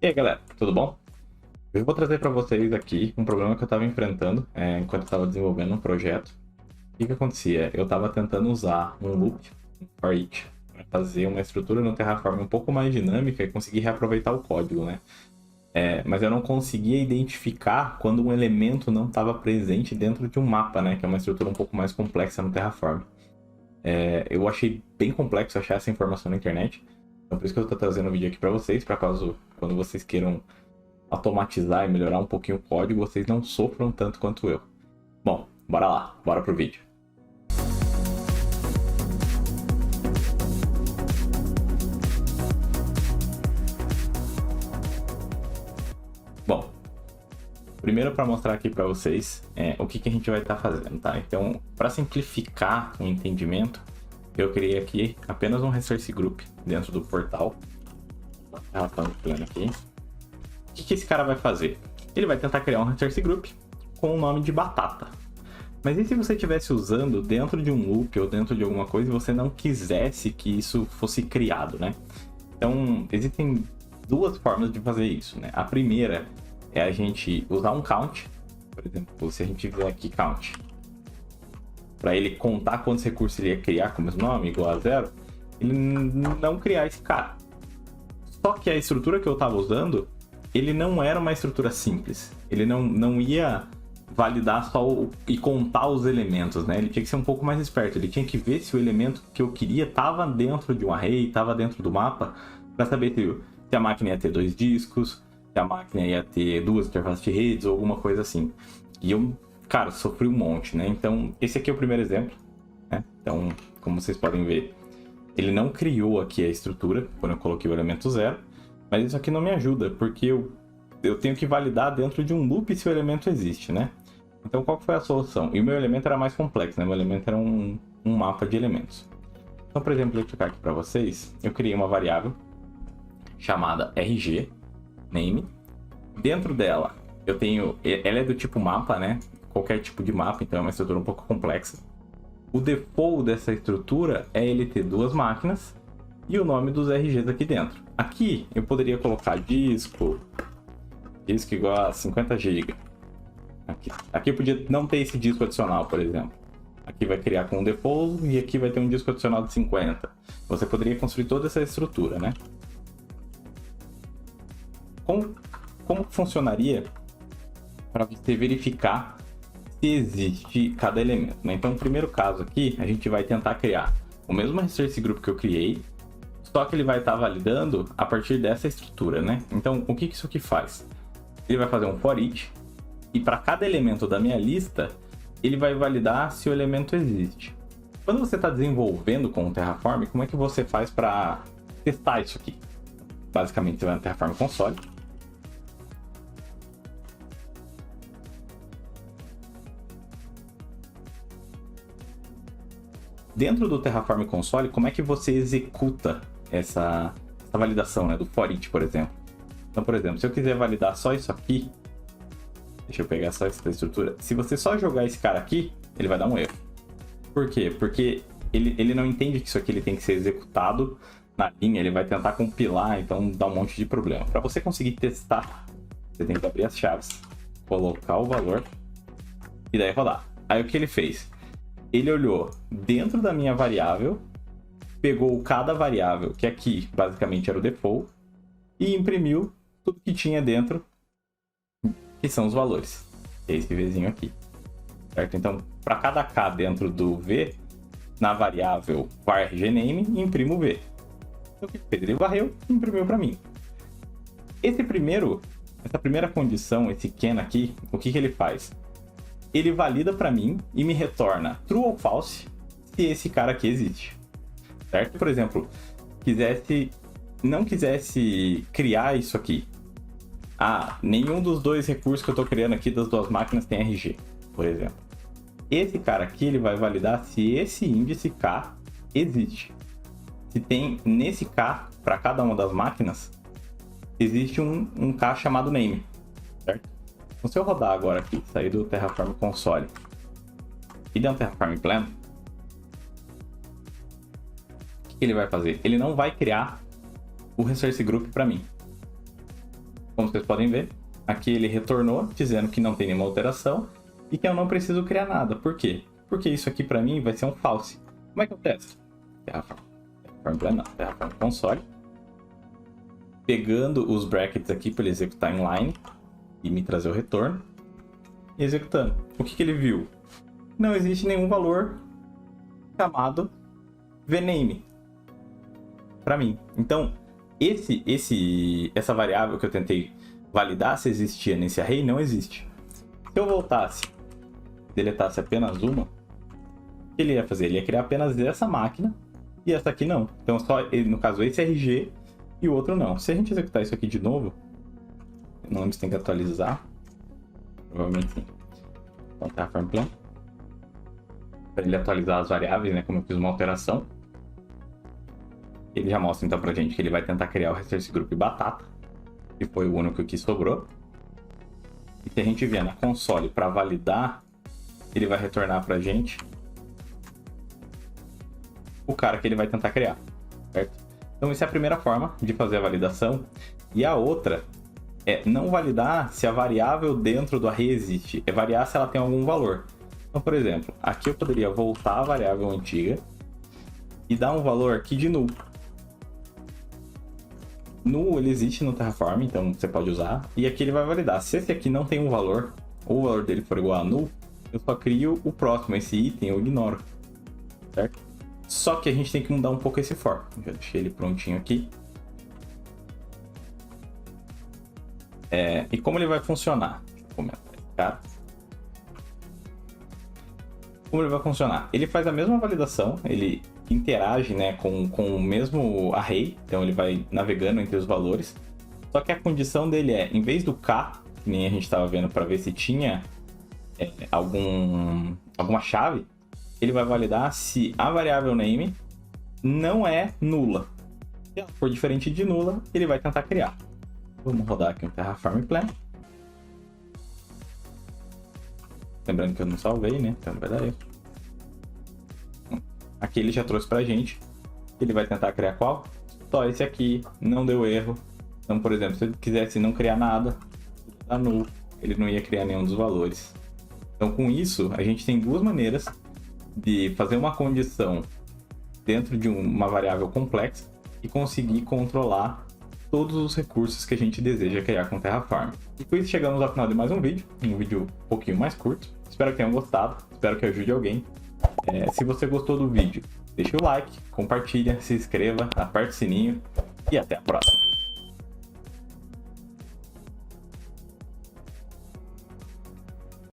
E aí galera, tudo bom? Eu vou trazer para vocês aqui um problema que eu estava enfrentando enquanto eu estava desenvolvendo um projeto. O que acontecia? Eu estava tentando usar um loop, um for each, para fazer uma estrutura no Terraform um pouco mais dinâmica e conseguir reaproveitar o código, né? Mas eu não conseguia identificar quando um elemento não estava presente dentro de um mapa, né? Que é uma estrutura um pouco mais complexa no Terraform. Eu achei bem complexo achar essa informação na internet. Então por isso que eu estou trazendo o vídeo aqui para vocês, para caso quando vocês queiram automatizar e melhorar um pouquinho o código, vocês não sofram tanto quanto eu. Bom, bora lá, bora pro vídeo. Bom, primeiro para mostrar aqui para vocês o que a gente vai estar fazendo, tá? Então, para simplificar o entendimento, eu criei aqui apenas um resource group dentro do portal. Aqui. O que esse cara vai fazer? Ele vai tentar criar um resource group com o nome de batata. Mas e se você estivesse usando dentro de um loop ou dentro de alguma coisa e você não quisesse que isso fosse criado, né? Então, existem duas formas de fazer isso, né? A primeira é a gente usar um count. Por exemplo, se a gente vier aqui count, para ele contar quantos recursos ele ia criar com o mesmo nome, igual a 0, ele não criar esse cara. Só que a estrutura que eu estava usando, ele não era uma estrutura simples. Ele não ia validar só e contar os elementos, né? Ele tinha que ser um pouco mais esperto. Ele tinha que ver se o elemento que eu queria estava dentro de um array, estava dentro do mapa, para saber se a máquina ia ter 2 discos, se a máquina ia ter 2 interfaces de redes ou alguma coisa assim. E eu, cara, sofri um monte, né? Então, esse aqui é o primeiro exemplo, né? Então, como vocês podem ver, ele não criou aqui a estrutura quando eu coloquei o elemento 0, mas isso aqui não me ajuda, porque eu tenho que validar dentro de um loop se o elemento existe, né? Então qual foi a solução? E o meu elemento era mais complexo, né? Meu elemento era um mapa de elementos. Então, por exemplo, vou explicar aqui para vocês. Eu criei uma variável chamada RG, name. Dentro dela, ela é do tipo mapa, né? Qualquer tipo de mapa, então é uma estrutura um pouco complexa. O default dessa estrutura é ele ter 2 máquinas e o nome dos RGs aqui dentro. Aqui eu poderia colocar disco igual a 50 GB. Aqui eu podia não ter esse disco adicional, por exemplo. Aqui vai criar com um default e aqui vai ter um disco adicional de 50. Você poderia construir toda essa estrutura, né? Como funcionaria para você verificar se existe cada elemento, né? Então, no primeiro caso aqui, a gente vai tentar criar o mesmo resource group que eu criei, só que ele vai estar validando a partir dessa estrutura, né? Então, o que isso aqui faz? Ele vai fazer um for each, e para cada elemento da minha lista, ele vai validar se o elemento existe. Quando você está desenvolvendo com o Terraform, como é que você faz para testar isso aqui? Basicamente, você vai no Terraform Console. Dentro do Terraform Console, como é que você executa essa validação, né, do for each, por exemplo? Então, por exemplo, se eu quiser validar só isso aqui, deixa eu pegar só essa estrutura. Se você só jogar esse cara aqui, ele vai dar um erro. Por quê? Porque ele não entende que isso aqui ele tem que ser executado na linha, ele vai tentar compilar, então dá um monte de problema. Para você conseguir testar, você tem que abrir as chaves, colocar o valor e daí rodar. Aí o que ele fez? Ele olhou dentro da minha variável, pegou cada variável, que aqui basicamente era o default, e imprimiu tudo que tinha dentro, que são os valores. É esse Vzinho aqui, certo? Então, para cada K dentro do V, na variável var_rgname, imprimo o V. Então, o que fez? Ele varreu e imprimiu para mim. Essa primeira condição, esse can aqui, o que ele faz? Ele valida para mim e me retorna true ou false se esse cara aqui existe, certo? Por exemplo, não quisesse criar isso aqui. Nenhum dos 2 recursos que eu estou criando aqui das 2 máquinas tem RG, por exemplo. Esse cara aqui ele vai validar se esse índice K existe. Se tem nesse K, para cada uma das máquinas, existe um K chamado name, certo? Então, se eu rodar agora aqui, sair do Terraform Console e der um Terraform Plan, o que ele vai fazer? Ele não vai criar o resource group para mim. Como vocês podem ver, aqui ele retornou dizendo que não tem nenhuma alteração e que eu não preciso criar nada. Por quê? Porque isso aqui para mim vai ser um false. Como é que eu testo? Terraform console. Pegando os brackets aqui para ele executar inline e me trazer o retorno. E executando. O que ele viu? Não existe nenhum valor chamado vname para mim. Então, essa variável que eu tentei validar se existia nesse array não existe. Se eu voltasse, deletasse apenas uma, o que ele ia fazer? Ele ia criar apenas essa máquina e essa aqui não. Então, só no caso, esse RG e o outro não. Se a gente executar isso aqui de novo, não lembro se tem que atualizar. Provavelmente sim. Então, Terraform Plan. Para ele atualizar as variáveis, né? Como eu fiz uma alteração. Ele já mostra então pra gente que ele vai tentar criar o resource group batata, que foi o único que sobrou. E se a gente vier na console para validar, ele vai retornar pra gente o cara que ele vai tentar criar, certo? Então essa é a primeira forma de fazer a validação. E a outra é não validar se a variável dentro do array existe, é variar se ela tem algum valor. Então, por exemplo, aqui eu poderia voltar a variável antiga e dar um valor aqui de null. Null ele existe no Terraform, então você pode usar. E aqui ele vai validar. Se esse aqui não tem um valor, ou o valor dele for igual a null, eu só crio o próximo, esse item eu ignoro, certo? Só que a gente tem que mudar um pouco esse for. Já deixei ele prontinho aqui. E como ele vai funcionar? Deixa eu comentar aí, cara. Como ele vai funcionar? Ele faz a mesma validação, ele interage, né, com o mesmo array, então ele vai navegando entre os valores. Só que a condição dele é, em vez do K, que nem a gente estava vendo para ver se tinha alguma chave, ele vai validar se a variável name não é nula. Se ela for diferente de nula, ele vai tentar criar. Vamos rodar aqui um Terraform Plan. Lembrando que eu não salvei, né? Então não vai dar erro. Aqui ele já trouxe pra gente. Ele vai tentar criar qual? Só esse aqui, não deu erro. Então, por exemplo, se ele quisesse não criar nada, dá null, ele não ia criar nenhum dos valores. Então, com isso, a gente tem duas maneiras de fazer uma condição dentro de uma variável complexa e conseguir controlar todos os recursos que a gente deseja criar com Terraform. E com isso chegamos ao final de mais um vídeo um pouquinho mais curto. Espero que tenham gostado, espero que ajude alguém. Se você gostou do vídeo, deixa o like, compartilha, se inscreva, aperte o sininho e até a próxima.